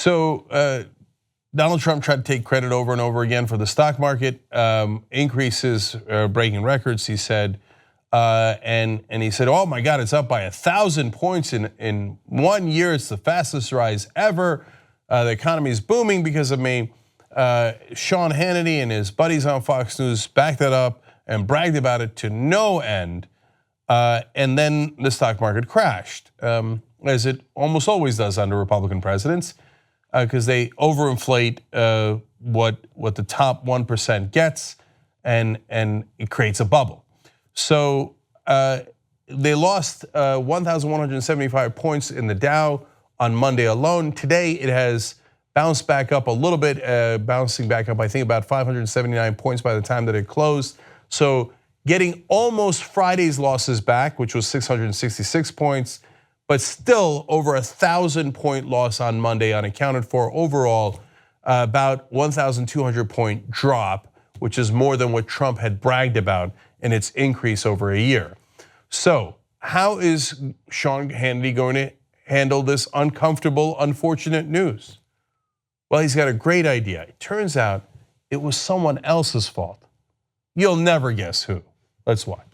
So Donald Trump tried to take credit over and over again for the stock market increases, breaking records. He said, and he said, "Oh my God, it's up by 1,000 points in 1 year. It's the fastest rise ever. The economy is booming because of me." Sean Hannity and his buddies on Fox News backed that up and bragged about it to no end. And then the stock market crashed, as it almost always does under Republican presidents, because they overinflate what the top 1% gets, and it creates a bubble. So they lost 1,175 points in the Dow on Monday alone. Today it has bounced back up a little bit, bouncing back up, I think, about 579 points by the time that it closed. So getting almost Friday's losses back, which was 666 points, but still over 1,000-point loss on Monday unaccounted for. Overall, about 1,200 point drop, which is more than what Trump had bragged about in its increase over a year. So how is Sean Hannity going to handle this uncomfortable, unfortunate news? Well, he's got a great idea. It turns out it was someone else's fault. You'll never guess who. Let's watch.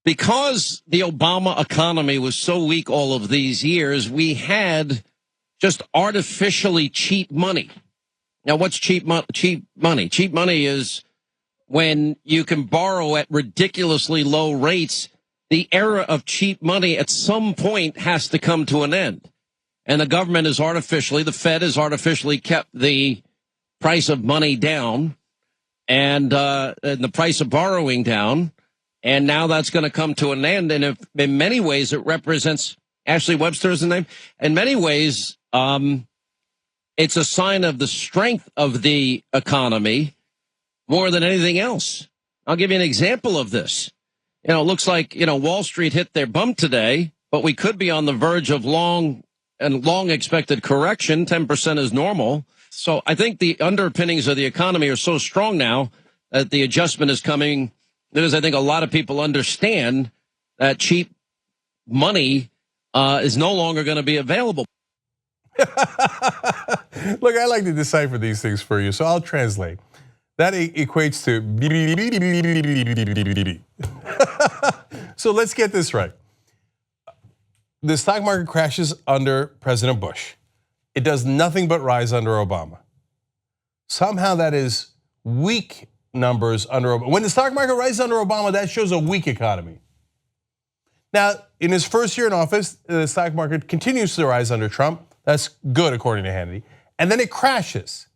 Because the Obama economy was so weak all of these years, we had just artificially cheap money. Now, what's cheap money? Cheap money is when you can borrow at ridiculously low rates. The era of cheap money at some point has to come to an end. And the government is artificially, the Fed has artificially kept the price of money down and the price of borrowing down. And now that's going to come to an end. And in many ways, it represents, Ashley Webster is the name. In many ways, it's a sign of the strength of the economy more than anything else. I'll give you an example of this. It looks like, Wall Street hit their bump today, but we could be on the verge of long expected correction. 10% is normal. So I think the underpinnings of the economy are so strong now that the adjustment is coming, because I think a lot of people understand that cheap money is no longer going to be available. Look, I like to decipher these things for you, so I'll translate. That equates to So let's get this right. The stock market crashes under President Bush. It does nothing but rise under Obama. Somehow that is weak numbers under Obama. When the stock market rises under Obama, that shows a weak economy. Now, in his first year in office, the stock market continues to rise under Trump. That's good, according to Hannity. And then it crashes.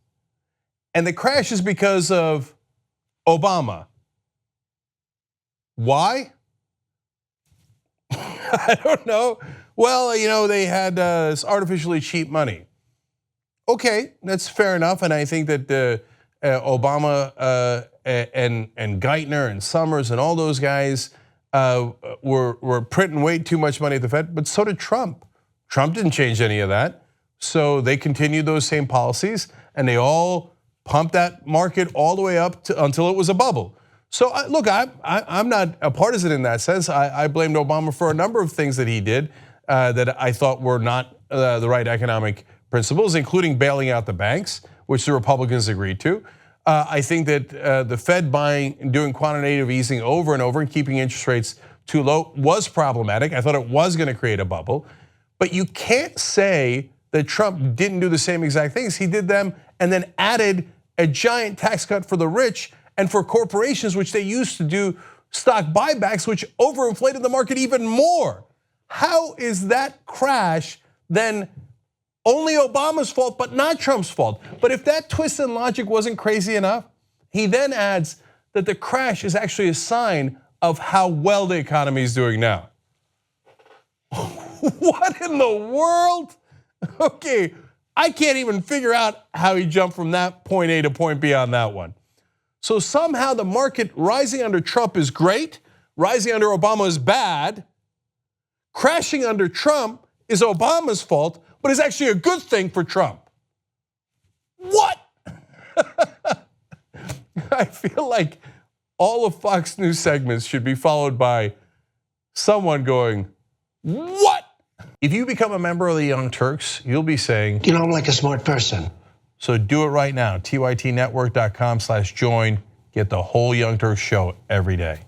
And the crash is because of Obama. Why? I don't know. Well, they had artificially cheap money. Okay, that's fair enough. And I think that Obama and Geithner and Summers and all those guys were printing way too much money at the Fed, but so did Trump. Trump didn't change any of that. So they continued those same policies, and they all pumped that market all the way up until it was a bubble. So look, I'm not a partisan in that sense. I blamed Obama for a number of things that he did that I thought were not the right economic principles, including bailing out the banks, which the Republicans agreed to. I think that the Fed doing quantitative easing over and over and keeping interest rates too low was problematic. I thought it was going to create a bubble. But you can't say that Trump didn't do the same exact things. He did them and then added a giant tax cut for the rich and for corporations, which they used to do stock buybacks, which overinflated the market even more. How is that crash then only Obama's fault, but not Trump's fault? But if that twist in logic wasn't crazy enough, he then adds that the crash is actually a sign of how well the economy is doing now. What in the world? Okay, I can't even figure out how he jumped from that point A to point B on that one. So somehow the market rising under Trump is great, rising under Obama is bad, crashing under Trump is Obama's fault, but it's actually a good thing for Trump. What? I feel like all of Fox News segments should be followed by someone going, what? If you become a member of the Young Turks, you'll be saying, you know, I'm like a smart person. So do it right now, tytnetwork.com/join. Get the whole Young Turks show every day.